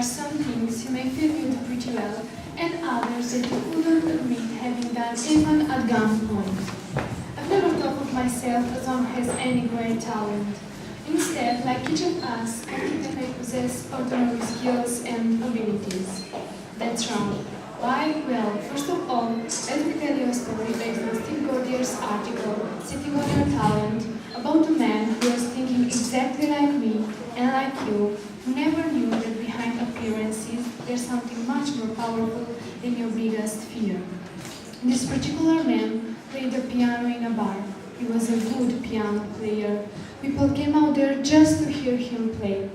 some things you may feel you do pretty well, and others that you couldn't admit having done even at gunpoint. I've never thought of myself as one who has any great talent. Instead, like each of us, I think that I possess ordinary skills and abilities. That's wrong. Why? Well, first of all, let me tell you a story based on Steve Gordier's article, Sitting on Your Talent, about a man who was thinking exactly like me and like you, who never knew that behind appearances there's something much more powerful than your biggest fear. This particular man played the piano in a bar. He was a good piano player. People came out there just to hear him play.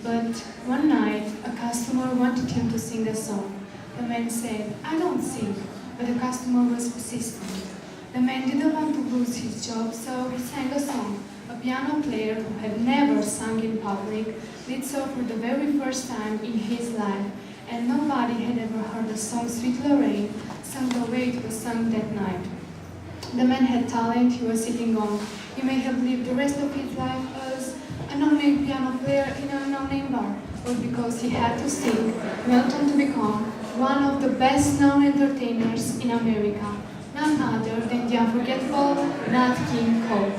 But one night, a customer wanted him to sing a song. The man said, "I don't sing," but the customer was persistent. The man didn't want to lose his job, so he sang a song. A piano player who had never sung in public did so for the very first time in his life, and nobody had ever heard the song Sweet Lorraine sung the way it was sung that night. The man had talent he was sitting on. He may have lived the rest of his life as a no-name piano player in a no-name bar, or because he had to sing, went on to become one of the best-known entertainers in America, none other than the unforgettable Nat King Cole.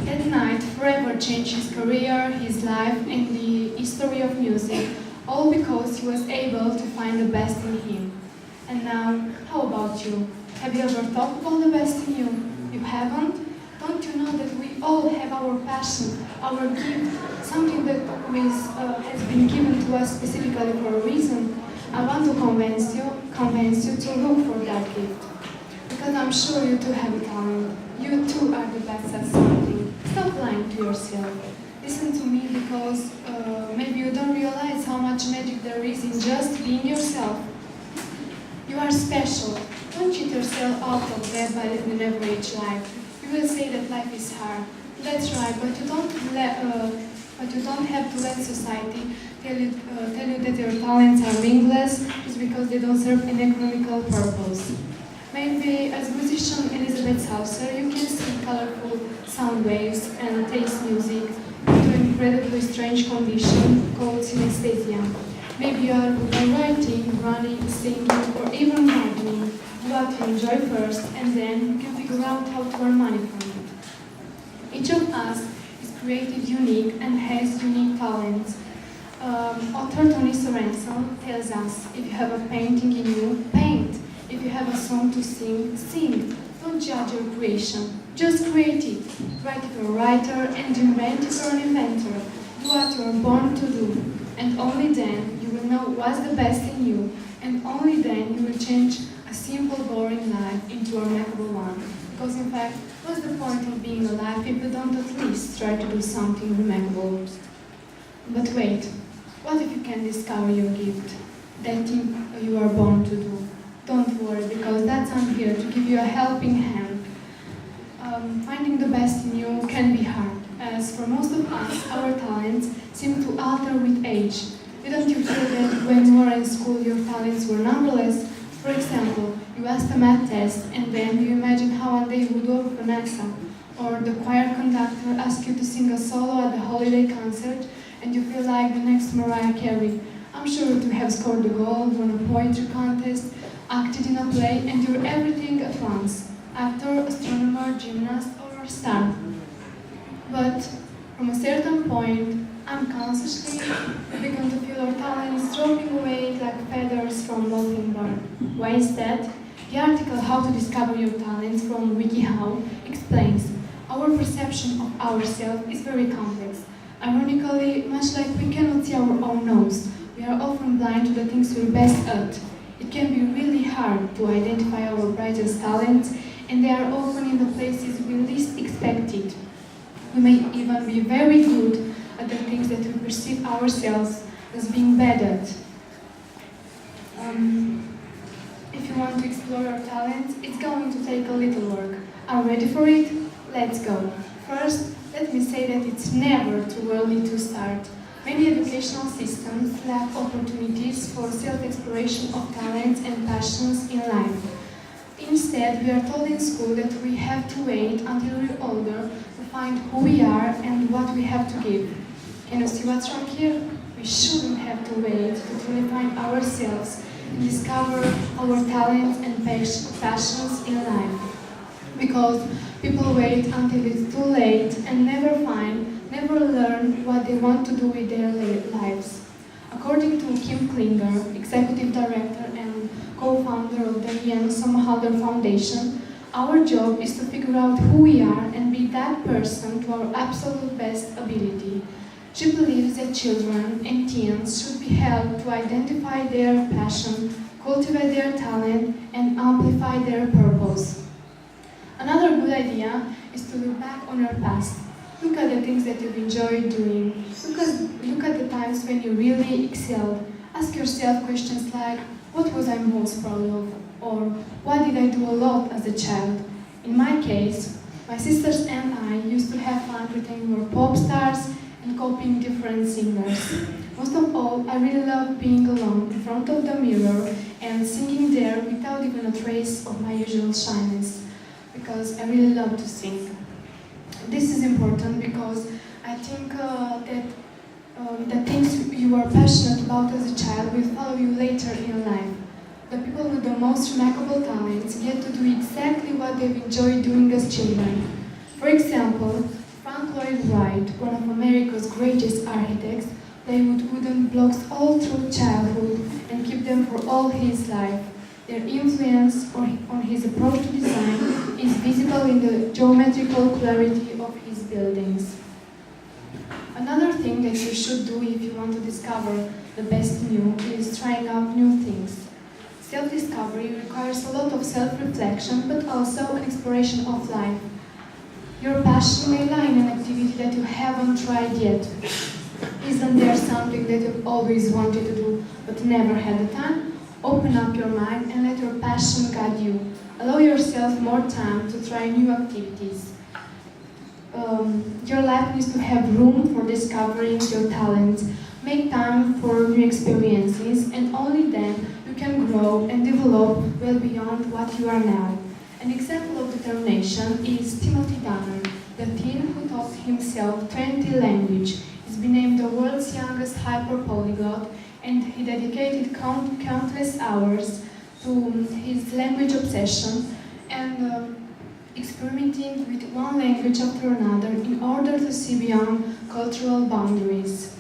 That night forever changed his career, his life, and the history of music, all because he was able to find the best in him. And now, how about you? Have you ever thought about the best in you? You haven't? Don't you know that we all have our passion, our gift, something that has been given to us specifically for a reason? I want to convince you to look for that gift. Because I'm sure you too have a talent. You too are the best at something. Stop lying to yourself. Listen to me, because maybe you don't realize how much magic there is in just being yourself. You are special. Don't cheat yourself out of that by living an average life. You will say that life is hard. That's right, but you don't have to let society tell you that your talents are meaningless just because they don't serve an economical purpose. Maybe as musician Elizabeth Saucer, you can see colorful sound waves and taste music into an incredibly strange condition called synesthesia. Maybe you are good at writing, running, singing, or even gardening. Do what you enjoy first, and then you can figure out how to earn money from it. Each of us is created unique and has unique talents. Author Tony Sorensen tells us, if you have a painting in you, paint. If you have a song to sing, sing. Don't judge your creation, just create it. Write if you're a writer, and invent if you're an inventor. Do what you're born to do, and only then you will know what's the best in you, and only then you will change a simple, boring life into a remarkable one. Because in fact, what's the point of being alive if you don't at least try to do something remarkable? But wait, what if you can discover your gift, that thing you are born to do? Don't worry, because that's I'm here to give you a helping hand. Finding the best in you can be hard, as for most of us, our talents seem to alter with age. Didn't you feel that when you were in school your talents were numberless? For example, you asked a math test, and then you imagine how one day you would work for NASA. Or the choir conductor asks you to sing a solo at the holiday concert, and you feel like the next Mariah Carey. I'm sure to have scored a goal, won a poetry contest, acted in a play, and you're everything at once. Actor, astronomer, gymnast, or a star. But from a certain point, unconsciously, we begin to feel our talents dropping away like feathers from a molting bird. Why is that? The article How to Discover Your Talents from WikiHow explains, our perception of ourselves is very complex. Ironically, much like we cannot see our own nose, we are often blind to the things we're best at. It can be really hard to identify our brightest talents, and they are often in the places we least expect it. We may even be very good at the things that we perceive ourselves as being bad at. If you want to explore your talents, it's going to take a little work. Are you ready for it? Let's go. First, let me say that it's never too early to start. Many educational systems lack opportunities for self-exploration of talents and passions in life. Instead, we are told in school that we have to wait until we're older to find who we are and what we have to give. Can you see what's wrong here? We shouldn't have to wait to truly find ourselves and discover our talents and passions in life. Because people wait until it's too late and never learn what they want to do with their lives. According to Kim Klinger, Executive Director and co-founder of the Ian Somerhalder Foundation, our job is to figure out who we are and be that person to our absolute best ability. She believes that children and teens should be helped to identify their passion, cultivate their talent, and amplify their purpose. Another good idea is to look back on your past. Look at the things that you've enjoyed doing. Look at the times when you really excelled. Ask yourself questions like, what was I most proud of? Or what did I do a lot as a child? In my case, my sisters and I used to have fun pretending we were pop stars and copying different singers. Most of all, I really loved being alone in front of the mirror and singing there without even a trace of my usual shyness, because I really love to sing. This is important because I think that the things you are passionate about as a child will follow you later in life. The people with the most remarkable talents get to do exactly what they've enjoyed doing as children. For example, Frank Lloyd Wright, one of America's greatest architects, played with wooden blocks all through childhood and kept them for all his life. Their influence on his approach to design is visible in the geometrical clarity of his buildings. Another thing that you should do if you want to discover the best in you is trying out new things. Self-discovery requires a lot of self-reflection, but also an exploration of life. Your passion may lie in an activity that you haven't tried yet. Isn't there something that you've always wanted to do, but never had the time? Open up your mind and let your passion guide you. Allow yourself more time to try new activities. Your life needs to have room for discovering your talents. Make time for new experiences, and only then you can grow and develop well beyond what you are now. An example of determination is Timothy Donner, the teen who taught himself 20 languages. He's been named the world's youngest hyper-polyglot, and he dedicated countless hours to his language obsession and experimenting with one language after another in order to see beyond cultural boundaries.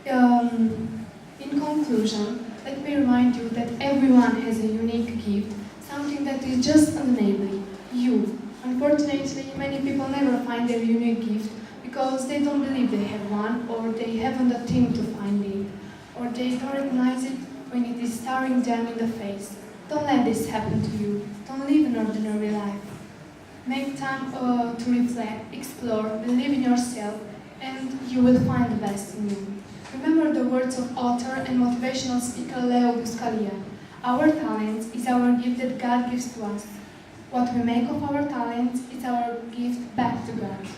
In conclusion, let me remind you that everyone has a unique gift, something that is just undeniably you. Unfortunately, many people never find their unique gift because they don't believe they have one, or they haven't a team to find it, or they don't recognize it when it is staring them in the face. Don't let this happen to you. Don't live an ordinary life. Make time to reflect, explore, believe in yourself, and you will find the best in you. Remember the words of author and motivational speaker Leo Buscaglia. Our talent is our gift that God gives to us. What we make of our talents is our gift back to God.